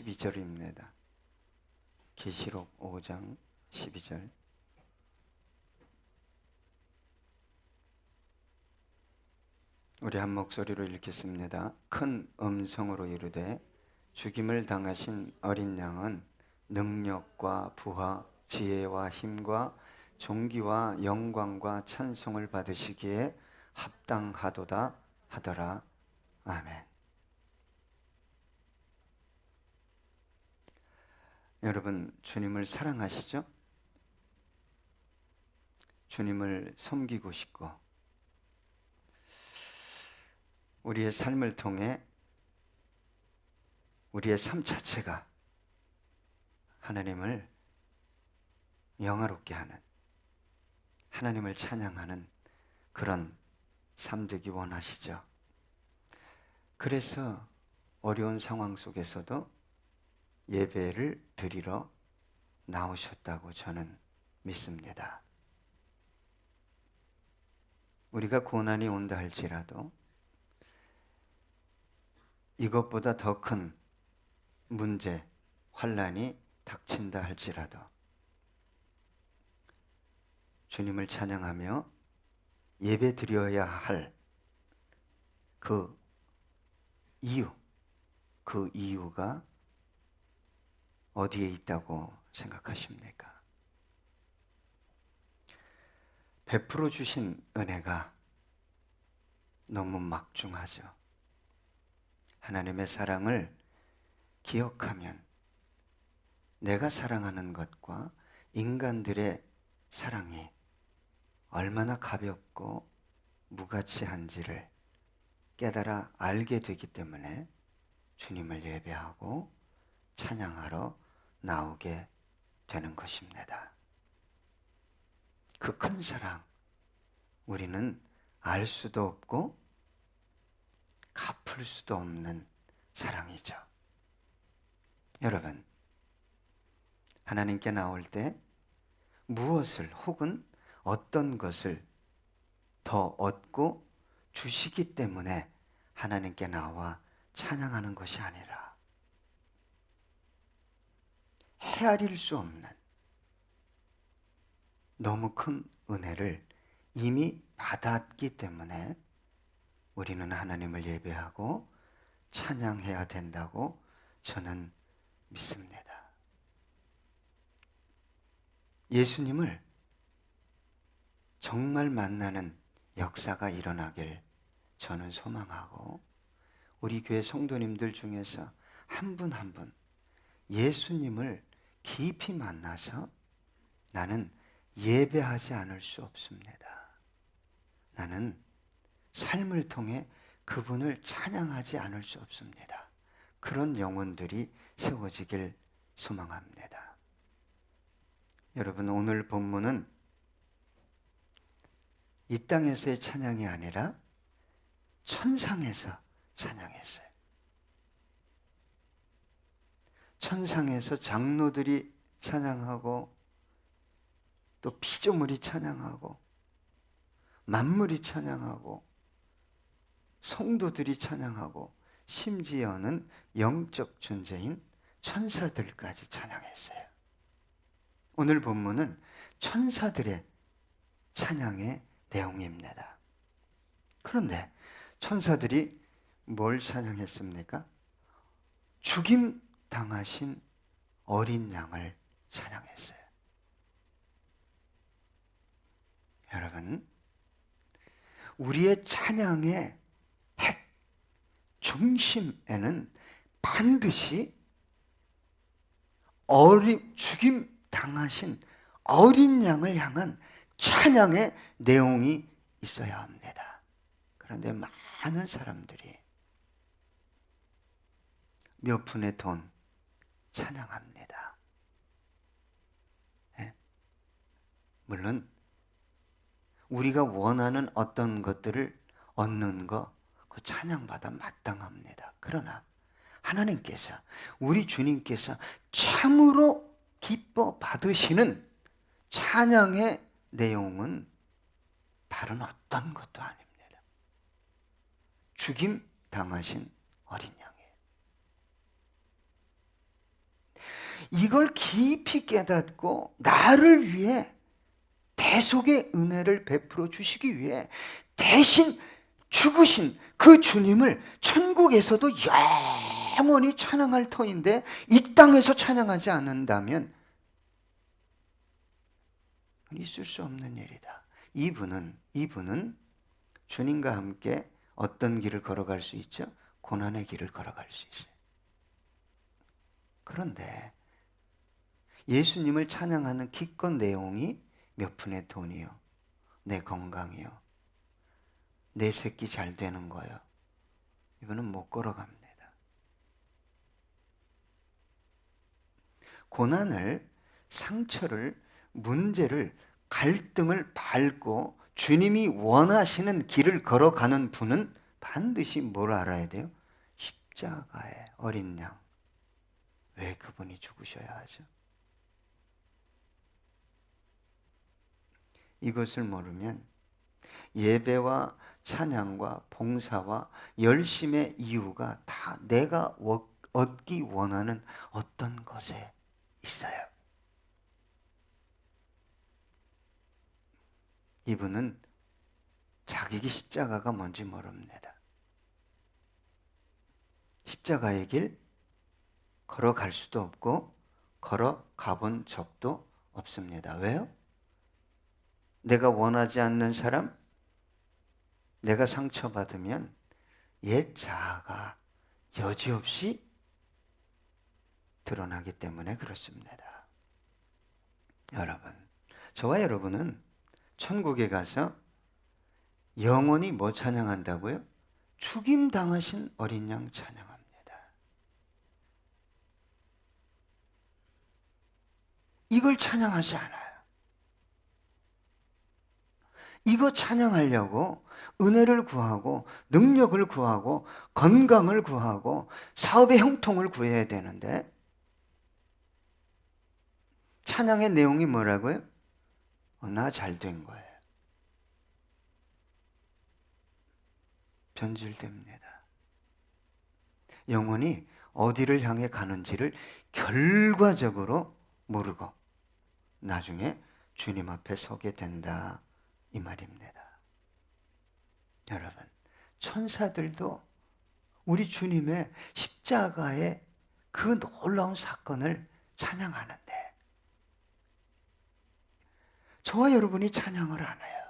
12절입니다. 계시록 5장 12절. 우리 한 목소리로 읽겠습니다. 큰 음성으로 이르되 죽임을 당하신 어린 양은 능력과 부하, 지혜와 힘과 존귀와 영광과 찬송을 받으시기에 합당하도다 하더라. 아멘. 여러분, 주님을 사랑하시죠? 주님을 섬기고 싶고 우리의 삶을 통해 우리의 삶 자체가 하나님을 영화롭게 하는, 하나님을 찬양하는 그런 삶 되기 원하시죠. 그래서 어려운 상황 속에서도 예배를 드리러 나오셨다고 저는 믿습니다. 우리가 고난이 온다 할지라도 이것보다 더 큰 문제, 환난이 닥친다 할지라도 주님을 찬양하며 예배 드려야 할 그 이유가 어디에 있다고 생각하십니까? 베풀어 주신 은혜가 너무 막중하죠. 하나님의 사랑을 기억하면 내가 사랑하는 것과 인간들의 사랑이 얼마나 가볍고 무가치한지를 깨달아 알게 되기 때문에 주님을 예배하고 찬양하러 나오게 되는 것입니다. 그 큰 사랑, 우리는 알 수도 없고 갚을 수도 없는 사랑이죠. 여러분, 하나님께 나올 때 무엇을 혹은 어떤 것을 더 얻고 주시기 때문에 하나님께 나와 찬양하는 것이 아니라 헤아릴 수 없는 너무 큰 은혜를 이미 받았기 때문에 우리는 하나님을 예배하고 찬양해야 된다고 저는 믿습니다. 예수님을 정말 만나는 역사가 일어나길 저는 소망하고 우리 교회 성도님들 중에서 한 분 한 분 예수님을 깊이 만나서 나는 예배하지 않을 수 없습니다. 나는 삶을 통해 그분을 찬양하지 않을 수 없습니다. 그런 영혼들이 세워지길 소망합니다. 여러분, 오늘 본문은 이 땅에서의 찬양이 아니라 천상에서 찬양했어요. 천상에서 장로들이 찬양하고 또 피조물이 찬양하고 만물이 찬양하고 성도들이 찬양하고 심지어는 영적 존재인 천사들까지 찬양했어요. 오늘 본문은 천사들의 찬양의 내용입니다. 그런데 천사들이 뭘 찬양했습니까? 죽임 당하신 어린 양을 찬양했어요. 여러분, 우리의 찬양의 핵, 중심에는 반드시 죽임 당하신 어린 양을 향한 찬양의 내용이 있어야 합니다. 그런데 많은 사람들이 몇 푼의 돈 찬양합니다. 네? 물론 우리가 원하는 어떤 것들을 얻는 거, 그 찬양받아 마땅합니다. 그러나 하나님께서, 우리 주님께서 참으로 기뻐 받으시는 찬양의 내용은 다른 어떤 것도 아닙니다. 죽임 당하신 어린 양이에요. 이걸 깊이 깨닫고 나를 위해 대속의 은혜를 베풀어 주시기 위해 대신 죽으신 그 주님을 천국에서도 영원히 찬양할 터인데 이 땅에서 찬양하지 않는다면 있을 수 없는 일이다. 이분은 주님과 함께 어떤 길을 걸어갈 수 있죠? 고난의 길을 걸어갈 수 있어요. 그런데 예수님을 찬양하는 기껏 내용이 몇 푼의 돈이요, 내 건강이요, 내 새끼 잘 되는 거요, 이거는 못 걸어갑니다. 고난을, 상처를, 문제를, 갈등을 밟고 주님이 원하시는 길을 걸어가는 분은 반드시 뭘 알아야 돼요? 십자가의 어린 양. 왜 그분이 죽으셔야 하죠? 이것을 모르면 예배와 찬양과 봉사와 열심의 이유가 다 내가 얻기 원하는 어떤 것에 있어요. 이분은 자기 십자가가 뭔지 모릅니다. 십자가의 길 걸어갈 수도 없고 걸어가 본 적도 없습니다. 왜요? 내가 원하지 않는 사람, 내가 상처받으면 옛 자아가 여지없이 드러나기 때문에 그렇습니다. 여러분, 저와 여러분은 천국에 가서 영원히 뭐 찬양한다고요? 죽임 당하신 어린 양 찬양합니다. 이걸 찬양하지 않아요. 이거 찬양하려고 은혜를 구하고 능력을 구하고 건강을 구하고 사업의 형통을 구해야 되는데 찬양의 내용이 뭐라고요? 나 잘 된 거예요. 변질됩니다. 영혼이 어디를 향해 가는지를 결과적으로 모르고 나중에 주님 앞에 서게 된다, 이 말입니다. 여러분, 천사들도 우리 주님의 십자가의 그 놀라운 사건을 찬양하는데 저와 여러분이 찬양을 안 해요.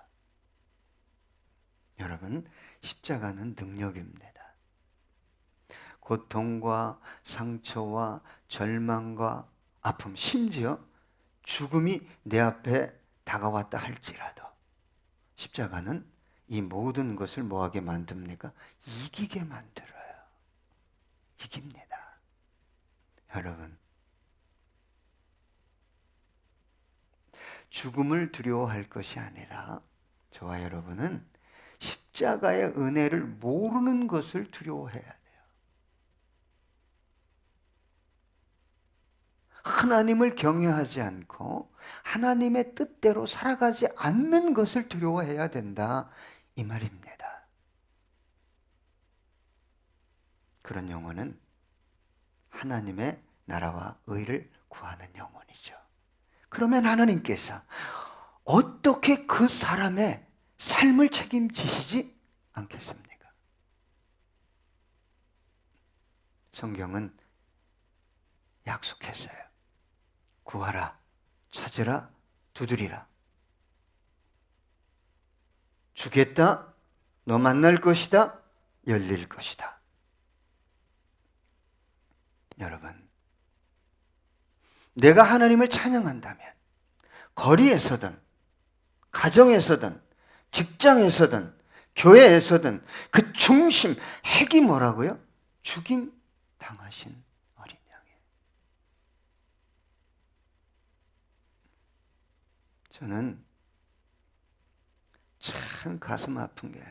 여러분, 십자가는 능력입니다. 고통과 상처와 절망과 아픔, 심지어 죽음이 내 앞에 다가왔다 할지라도 십자가는 이 모든 것을 뭐하게 만듭니까? 이기게 만들어요. 이깁니다. 여러분, 죽음을 두려워할 것이 아니라 저와 여러분은 십자가의 은혜를 모르는 것을 두려워해야 돼요. 하나님을 경외하지 않고 하나님의 뜻대로 살아가지 않는 것을 두려워해야 된다, 이 말입니다. 그런 영혼은 하나님의 나라와 의를 구하는 영혼이죠. 그러면 하나님께서 어떻게 그 사람의 삶을 책임지시지 않겠습니까? 성경은 약속했어요. 구하라, 찾으라, 두드리라. 주겠다, 너 만날 것이다, 열릴 것이다. 여러분, 내가 하나님을 찬양한다면 거리에서든 가정에서든 직장에서든 교회에서든 그 중심, 핵이 뭐라고요? 죽임 당하신 어린 양이에요. 저는 참 가슴 아픈 게,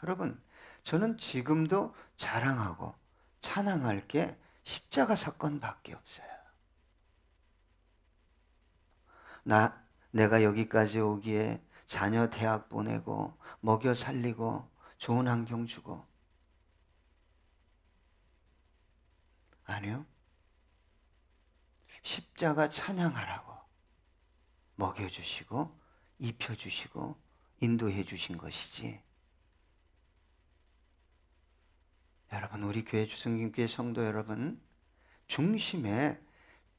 여러분, 저는 지금도 자랑하고 찬양할 게 십자가 사건밖에 없어요. 내가 여기까지 오기에 자녀 대학 보내고 먹여 살리고 좋은 환경 주고, 아니요. 십자가 찬양하라고 먹여주시고 입혀주시고 인도해 주신 것이지. 여러분, 우리 교회 주성김교회 성도 여러분, 중심에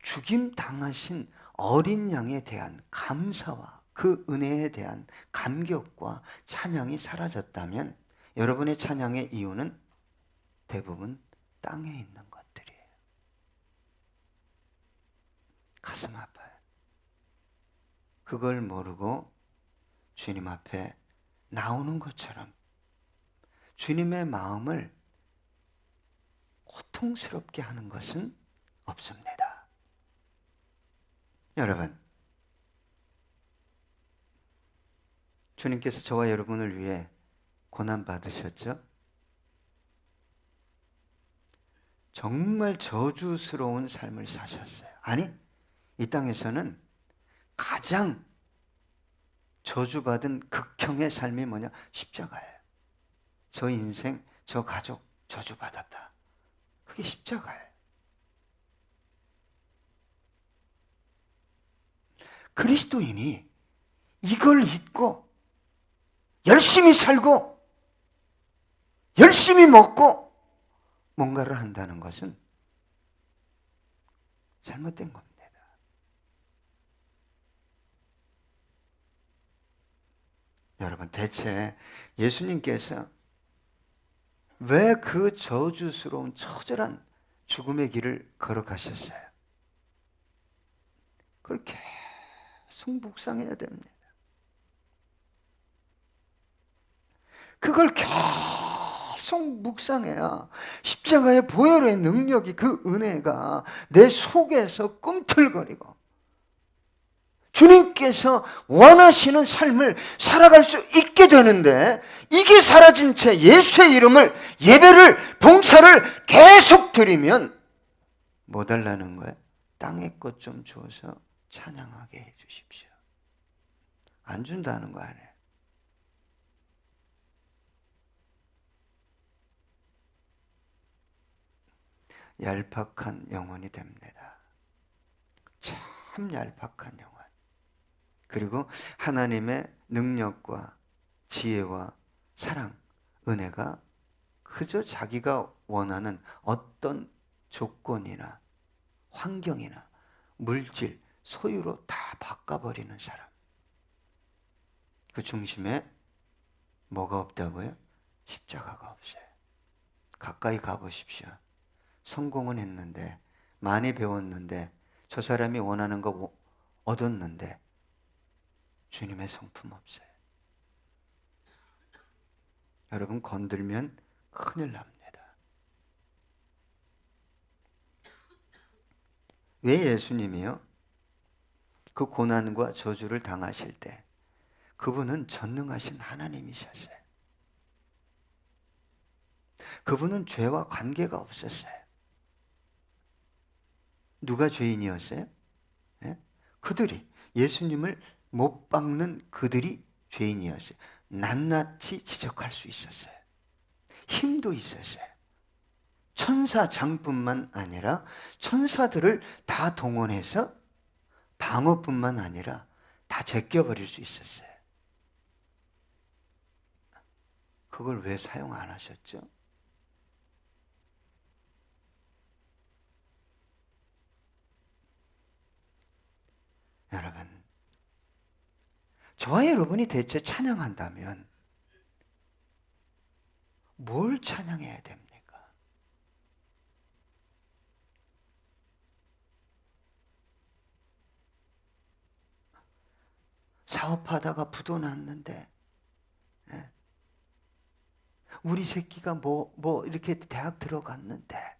죽임 당하신 어린 양에 대한 감사와 그 은혜에 대한 감격과 찬양이 사라졌다면 여러분의 찬양의 이유는 대부분 땅에 있는 것들이에요. 가슴 아파요. 그걸 모르고 주님 앞에 나오는 것처럼 주님의 마음을 고통스럽게 하는 것은 없습니다. 여러분, 주님께서 저와 여러분을 위해 고난 받으셨죠? 정말 저주스러운 삶을 사셨어요. 아니, 이 땅에서는 가장 저주받은 극형의 삶이 뭐냐? 십자가예요. 저 인생, 저 가족 저주받았다. 그게 십자가예요. 그리스도인이 이걸 잊고 열심히 살고 열심히 먹고 뭔가를 한다는 것은 잘못된 겁니다. 여러분, 대체 예수님께서 왜 그 저주스러운 처절한 죽음의 길을 걸어가셨어요? 그걸 계속 묵상해야 됩니다. 그걸 계속 묵상해야 십자가의 보혈의 능력이, 그 은혜가 내 속에서 꿈틀거리고 주님께서 원하시는 삶을 살아갈 수 있게 되는데, 이게 사라진 채 예수의 이름을, 예배를, 봉사를 계속 드리면 뭐 달라는 거예요? 땅의 것 좀 주어서 찬양하게 해 주십시오. 안 준다는 거 아니에요. 얄팍한 영혼이 됩니다. 참 얄팍한 영혼. 그리고 하나님의 능력과 지혜와 사랑, 은혜가 그저 자기가 원하는 어떤 조건이나 환경이나 물질, 소유로 다 바꿔버리는 사람. 그 중심에 뭐가 없다고요? 십자가가 없어요. 가까이 가보십시오. 성공은 했는데, 많이 배웠는데, 저 사람이 원하는 거 얻었는데 주님의 성품 없어요. 여러분, 건들면 큰일 납니다. 왜 예수님이요? 그 고난과 저주를 당하실 때 그분은 전능하신 하나님이셨어요. 그분은 죄와 관계가 없었어요. 누가 죄인이었어요? 예? 그들이, 예수님을 못 박는 그들이 죄인이었어요. 낱낱이 지적할 수 있었어요. 힘도 있었어요. 천사장뿐만 아니라 천사들을 다 동원해서 방어뿐만 아니라 다 제껴버릴 수 있었어요. 그걸 왜 사용 안 하셨죠? 여러분, 저와 여러분이 대체 찬양한다면 뭘 찬양해야 됩니까? 사업하다가 부도 났는데, 예? 우리 새끼가 뭐 이렇게 대학 들어갔는데,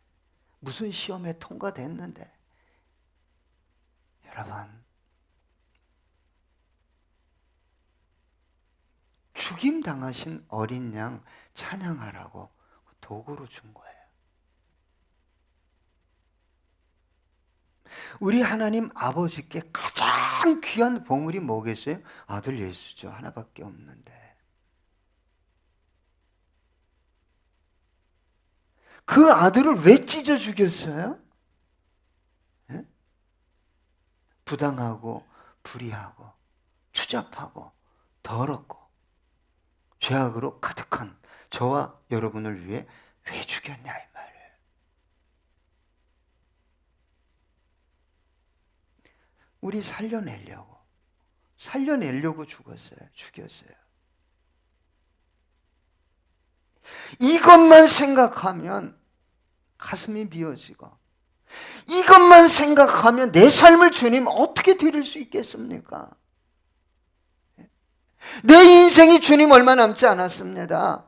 무슨 시험에 통과됐는데, 여러분, 죽임 당하신 어린 양 찬양하라고 도구로 준 거예요. 우리 하나님 아버지께 가장 귀한 보물이 뭐겠어요? 아들 예수죠. 하나밖에 없는데. 그 아들을 왜 찢어 죽였어요? 예? 부당하고 불의하고 추잡하고 더럽고 죄악으로 가득한 저와 여러분을 위해 왜 죽였냐 이 말이에요. 우리 살려내려고 죽였어요. 이것만 생각하면 가슴이 미어지고, 이것만 생각하면 내 삶을 주님 어떻게 드릴 수 있겠습니까? 내 인생이 주님 얼마 남지 않았습니다.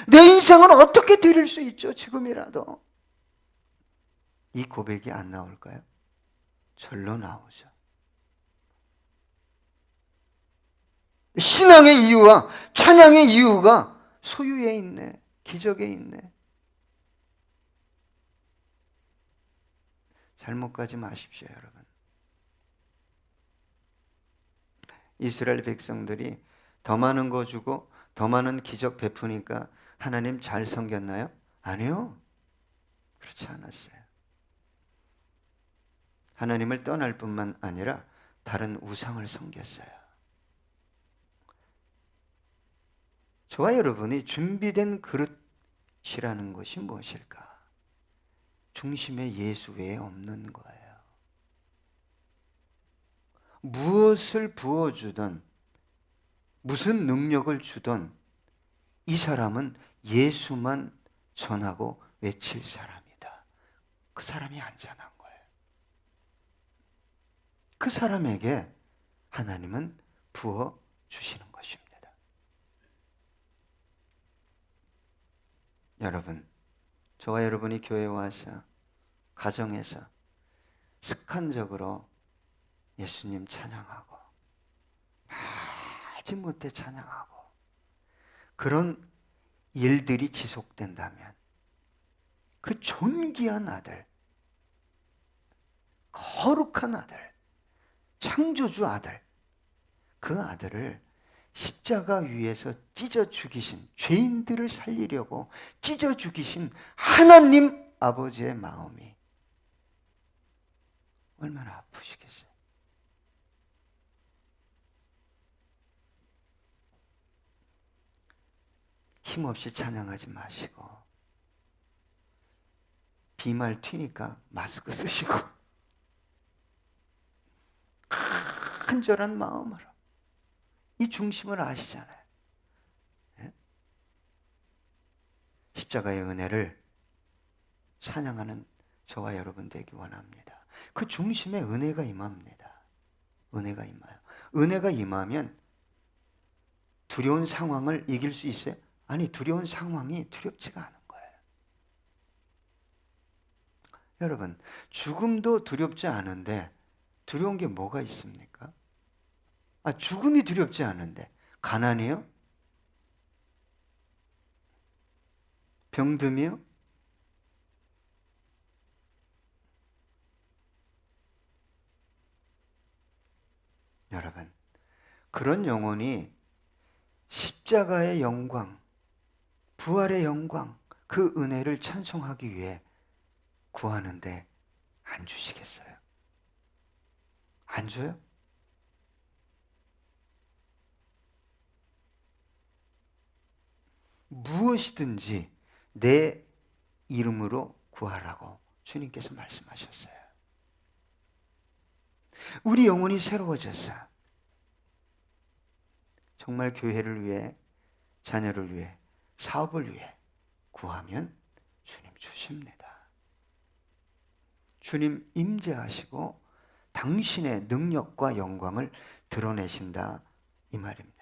내 인생을 어떻게 드릴 수 있죠? 지금이라도. 이 고백이 안 나올까요? 절로 나오죠. 신앙의 이유와 찬양의 이유가 소유에 있네, 기적에 있네. 잘못 가지 마십시오, 여러분. 이스라엘 백성들이 더 많은 거 주고 더 많은 기적 베푸니까 하나님 잘 섬겼나요? 아니요. 그렇지 않았어요. 하나님을 떠날 뿐만 아니라 다른 우상을 섬겼어요. 저와 여러분이 준비된 그릇이라는 것이 무엇일까? 중심에 예수 외에 없는 거예요. 무엇을 부어주든 무슨 능력을 주든 이 사람은 예수만 전하고 외칠 사람이다. 그 사람이 안전한 거예요. 그 사람에게 하나님은 부어주시는 것입니다. 여러분, 저와 여러분이 교회에 와서 가정에서 습관적으로 예수님 찬양하고 마지못해 찬양하고 그런 일들이 지속된다면 그 존귀한 아들, 거룩한 아들, 창조주 아들, 그 아들을 십자가 위에서 찢어 죽이신, 죄인들을 살리려고 찢어 죽이신 하나님 아버지의 마음이 얼마나 아프시겠어요. 힘없이 찬양하지 마시고 비말 튀니까 마스크 쓰시고 간절한 마음으로 이 중심을 아시잖아요. 예? 십자가의 은혜를 찬양하는 저와 여러분 되기 원합니다. 그 중심에 은혜가 임합니다. 은혜가 임해요. 은혜가 임하면 두려운 상황을 이길 수 있어요? 아니, 두려운 상황이 두렵지가 않은 거예요. 여러분, 죽음도 두렵지 않은데 두려운 게 뭐가 있습니까? 죽음이 두렵지 않은데 가난이요? 병듦이요? 여러분, 그런 영혼이 십자가의 영광, 부활의 영광, 그 은혜를 찬송하기 위해 구하는데 안 주시겠어요? 안 줘요? 무엇이든지 내 이름으로 구하라고 주님께서 말씀하셨어요. 우리 영혼이 새로워져서 정말 교회를 위해, 자녀를 위해, 사업을 위해 구하면 주님 주십니다. 주님 임재하시고 당신의 능력과 영광을 드러내신다 이 말입니다.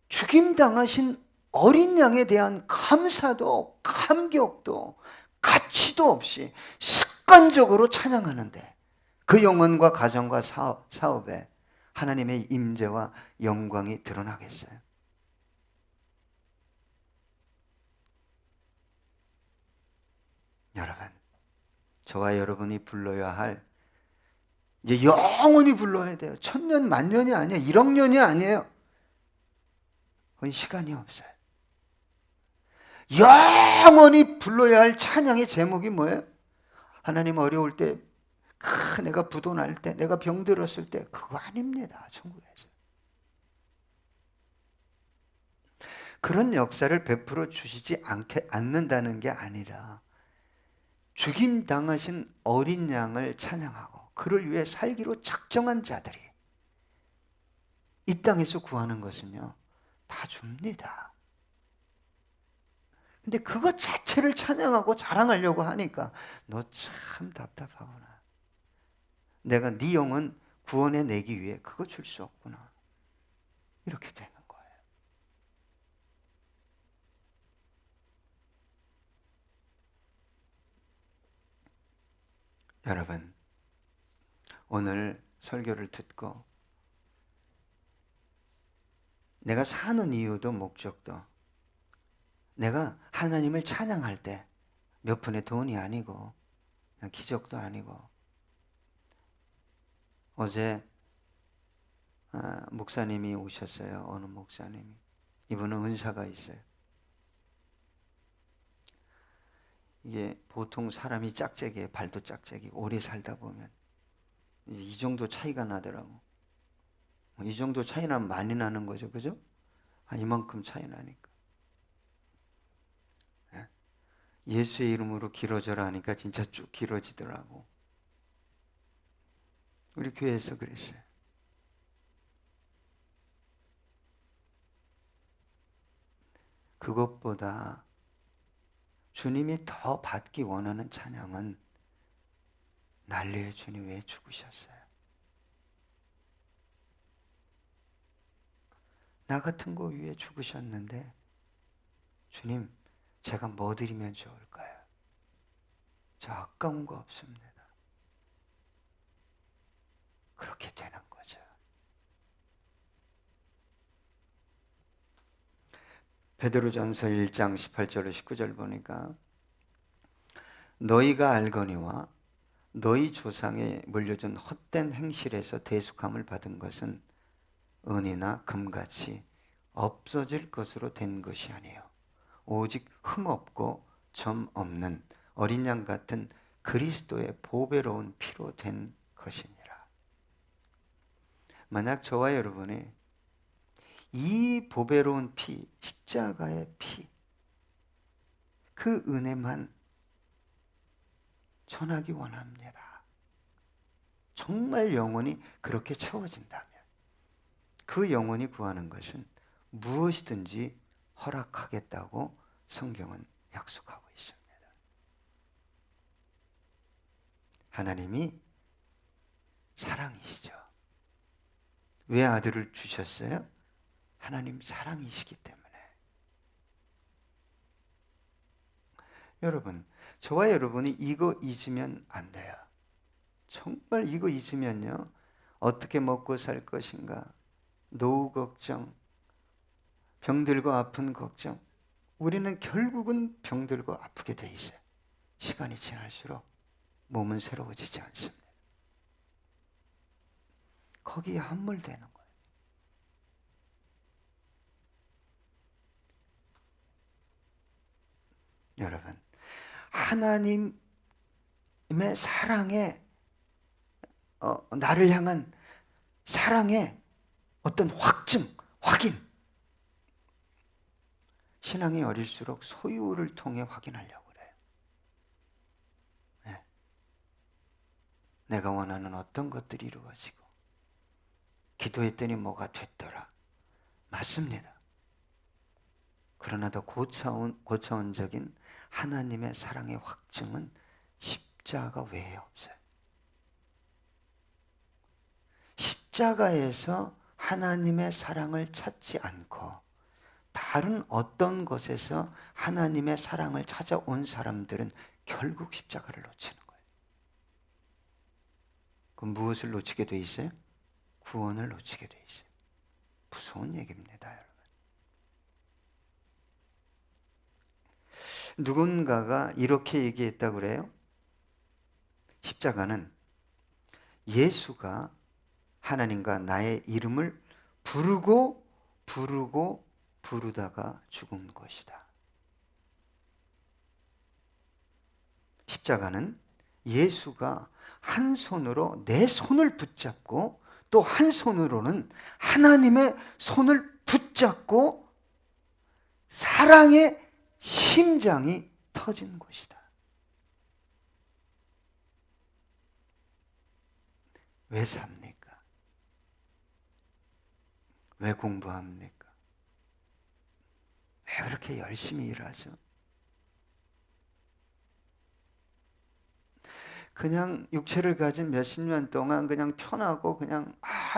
죽임당하신 어린 양에 대한 감사도 감격도 가치도 없이 습관적으로 찬양하는데 그 영혼과 가정과 사업에 하나님의 임재와 영광이 드러나겠어요? 여러분, 저와 여러분이 불러야 할, 이제 영원히 불러야 돼요. 1000년, 만년이 아니에요. 1억 년이 아니에요. 그건 시간이 없어요. 영원히 불러야 할 찬양의 제목이 뭐예요? 하나님 어려울 때 내가 부도날 때, 내가 병들었을 때, 그거 아닙니다. 천국에서. 그런 역사를 베풀어 주시지 않는다는 게 아니라 죽임 당하신 어린 양을 찬양하고 그를 위해 살기로 작정한 자들이 이 땅에서 구하는 것은요, 다 줍니다. 근데 그것 자체를 찬양하고 자랑하려고 하니까 너 참 답답하구나. 내가 네 영혼 구원해 내기 위해 그거 줄 수 없구나. 이렇게 되는 거예요. 여러분, 오늘 설교를 듣고 내가 사는 이유도 목적도 내가 하나님을 찬양할 때 몇 푼의 돈이 아니고 기적도 아니고 어제 목사님이 오셨어요. 어느 목사님이. 이분은 은사가 있어요. 이게 보통 사람이 짝짝이에요. 발도 짝짝이고 오래 살다 보면 이 정도 차이가 나더라고. 이 정도 차이 나면 많이 나는 거죠. 그죠? 이만큼 차이 나니까. 예수의 이름으로 길어져라 하니까 진짜 쭉 길어지더라고. 우리 교회에서 그랬어요. 그것보다 주님이 더 받기 원하는 찬양은 난리의 주님 왜 죽으셨어요? 나 같은 거 위해 죽으셨는데 주님, 제가 뭐 드리면 좋을까요? 저 아까운 거 없습니다. 그렇게 되는 거죠. 베드로전서 1장 18절로 19절 보니까 너희가 알거니와 너희 조상에 물려준 헛된 행실에서 대속함을 받은 것은 은이나 금같이 없어질 것으로 된 것이 아니에요. 오직 흠없고 점 없는 어린 양 같은 그리스도의 보배로운 피로 된 것이니라. 만약 저와 여러분이 이 보배로운 피, 십자가의 피, 그 은혜만 전하기 원합니다. 정말 영혼이 그렇게 채워진다면 그 영혼이 구하는 것은 무엇이든지 허락하겠다고 성경은 약속하고 있습니다. 하나님이 사랑이시죠. 왜 아들을 주셨어요? 하나님 사랑이시기 때문에. 여러분, 저와 여러분이 이거 잊으면 안 돼요. 정말 이거 잊으면요, 어떻게 먹고 살 것인가, 노후 걱정, 병들고 아픈 걱정, 우리는 결국은 병들고 아프게 돼 있어요. 시간이 지날수록 몸은 새로워지지 않습니다. 거기에 함몰되는 거예요. 여러분, 하나님의 사랑에 나를 향한 사랑의 어떤 확인. 신앙이 어릴수록 소유를 통해 확인하려고 그래요. 네. 내가 원하는 어떤 것들이 이루어지고 기도했더니 뭐가 됐더라. 맞습니다. 그러나 더 고차원적인 하나님의 사랑의 확증은 십자가 외에 없어요. 십자가에서 하나님의 사랑을 찾지 않고 다른 어떤 것에서 하나님의 사랑을 찾아온 사람들은 결국 십자가를 놓치는 거예요. 그럼 무엇을 놓치게 돼 있어요? 구원을 놓치게 돼 있어요. 무서운 얘기입니다, 여러분. 누군가가 이렇게 얘기했다고 그래요. 십자가는 예수가 하나님과 나의 이름을 부르다가 죽은 것이다. 십자가는 예수가 한 손으로 내 손을 붙잡고 또 한 손으로는 하나님의 손을 붙잡고 사랑의 심장이 터진 곳이다. 왜 삽니까? 왜 공부합니까? 왜 그렇게 열심히 일하죠? 그냥 육체를 가진 몇십 년 동안 그냥 편하고 그냥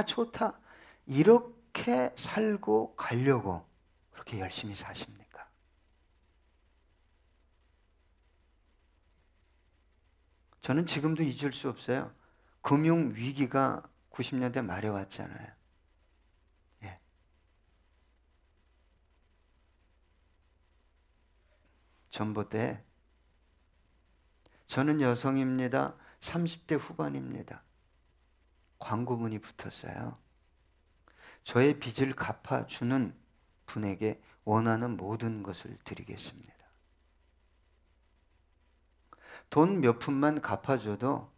좋다 이렇게 살고 가려고 그렇게 열심히 사십니까? 저는 지금도 잊을 수 없어요. 금융 위기가 90년대 말에 왔잖아요. 예. 전봇대. 저는 여성입니다. 30대 후반입니다. 광고문이 붙었어요. 저의 빚을 갚아주는 분에게 원하는 모든 것을 드리겠습니다. 돈 몇 푼만 갚아줘도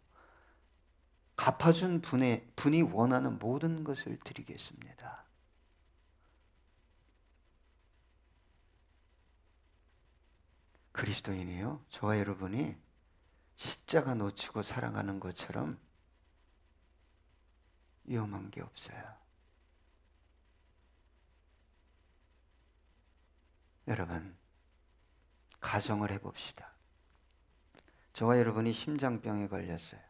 갚아준 분이 원하는 모든 것을 드리겠습니다. 그리스도인이요, 저와 여러분이 십자가 놓치고 살아가는 것처럼 위험한 게 없어요. 여러분, 가정을 해봅시다. 저와 여러분이 심장병에 걸렸어요.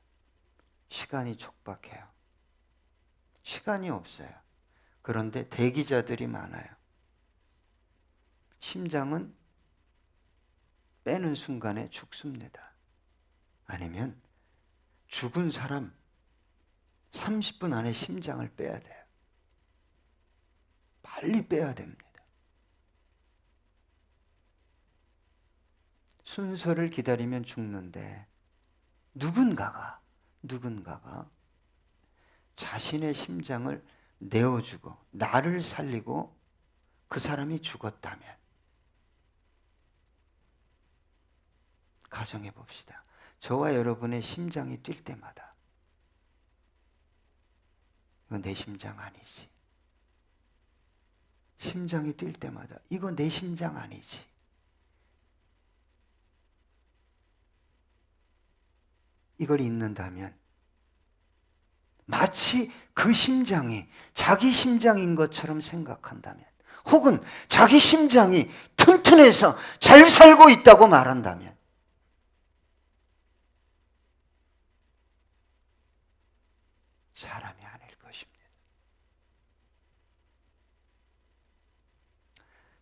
시간이 촉박해요. 시간이 없어요. 그런데 대기자들이 많아요. 심장은 빼는 순간에 죽습니다. 아니면 죽은 사람 30분 안에 심장을 빼야 돼요. 빨리 빼야 됩니다. 순서를 기다리면 죽는데 누군가가 자신의 심장을 내어주고 나를 살리고 그 사람이 죽었다면 가정해 봅시다. 저와 여러분의 심장이 뛸 때마다 이건 내 심장 아니지. 심장이 뛸 때마다 이건 내 심장 아니지. 이걸 잊는다면 마치 그 심장이 자기 심장인 것처럼 생각한다면, 혹은 자기 심장이 튼튼해서 잘 살고 있다고 말한다면 사람이 아닐 것입니다.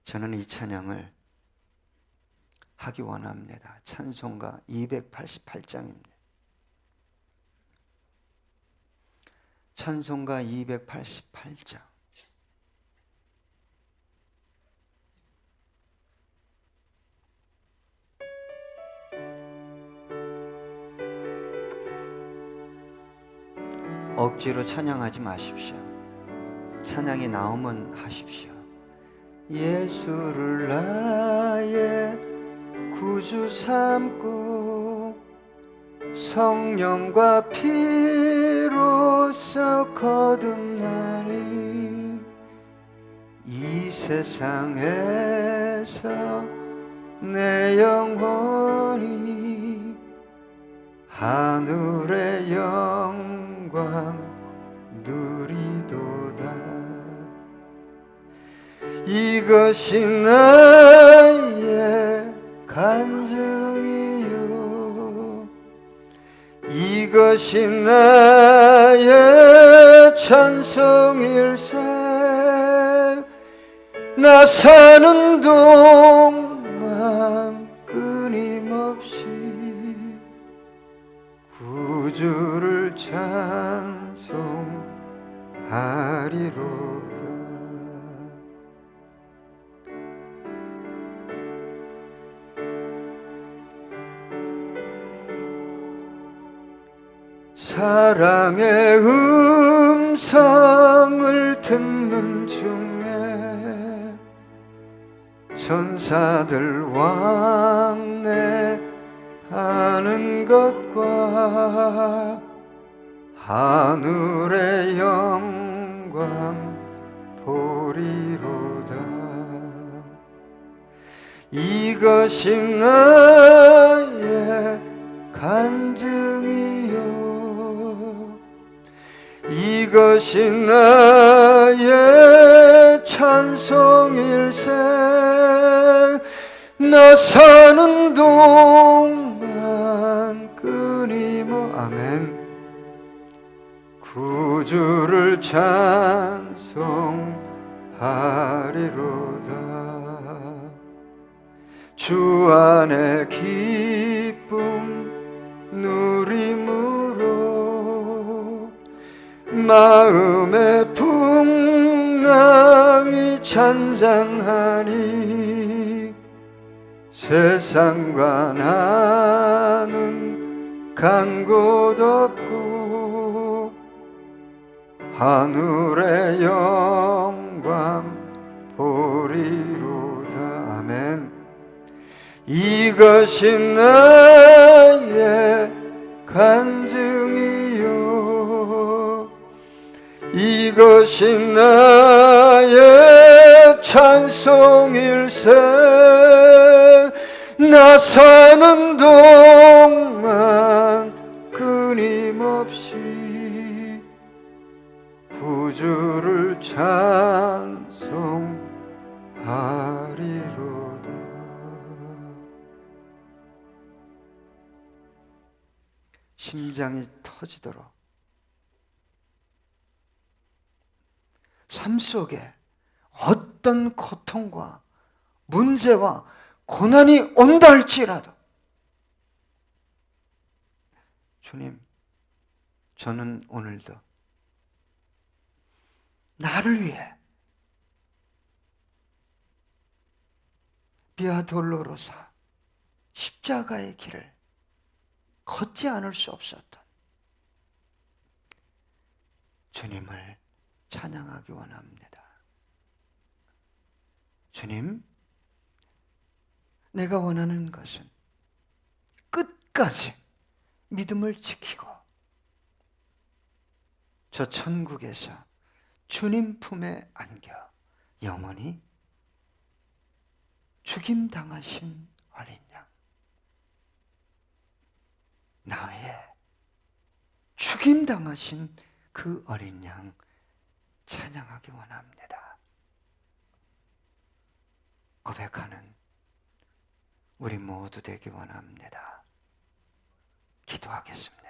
저는 이 찬양을 하기 원합니다. 찬송가 288장입니다. 찬송가 288장. 억지로 찬양하지 마십시오. 찬양이 나오면 하십시오. 예수를 나의 구주 삼고 성령과 피로써 거듭나니 이 세상에서 내 영혼이 하늘의 영광 누리도다. 이것이 나의 간증이요, 이것이 나의 찬송일세. 나 사는 동안 끊임없이 구주를 찬송하리로다. 사랑의 음성을 듣는 중에 천사들 왕래하는 사는 것과 하늘의 영광 보리로다. 이것이 나의 간증이요, 이것이 나의 찬송일세. 나 사는 동안 끊임없 아멘. 구주를 찬송하리로다. 주 안에 기쁨 누림으로 마음의 풍랑이 잔잔하니 세상과 나는 간 곳 없고 하늘의 영광 보리로다. 아멘. 이것이 나의 간증이요, 이것이 나의 찬송일세. 나 사는 동안 끊임없이 구주를 찬송하리로다. 심장이 터지도록 삶 속에 어떤 고통과 문제와 고난이 온다 할지라도, 주님, 저는 오늘도 나를 위해 비아 돌로로사 십자가의 길을 걷지 않을 수 없었던 주님을 찬양하기 원합니다. 주님, 내가 원하는 것은 끝까지 믿음을 지키고 저 천국에서 주님 품에 안겨 영원히 죽임당하신 어린 양, 나의 죽임당하신 그 어린 양 찬양하기 원합니다. 고백하는 우리 모두 되기 원합니다. 기도하겠습니다.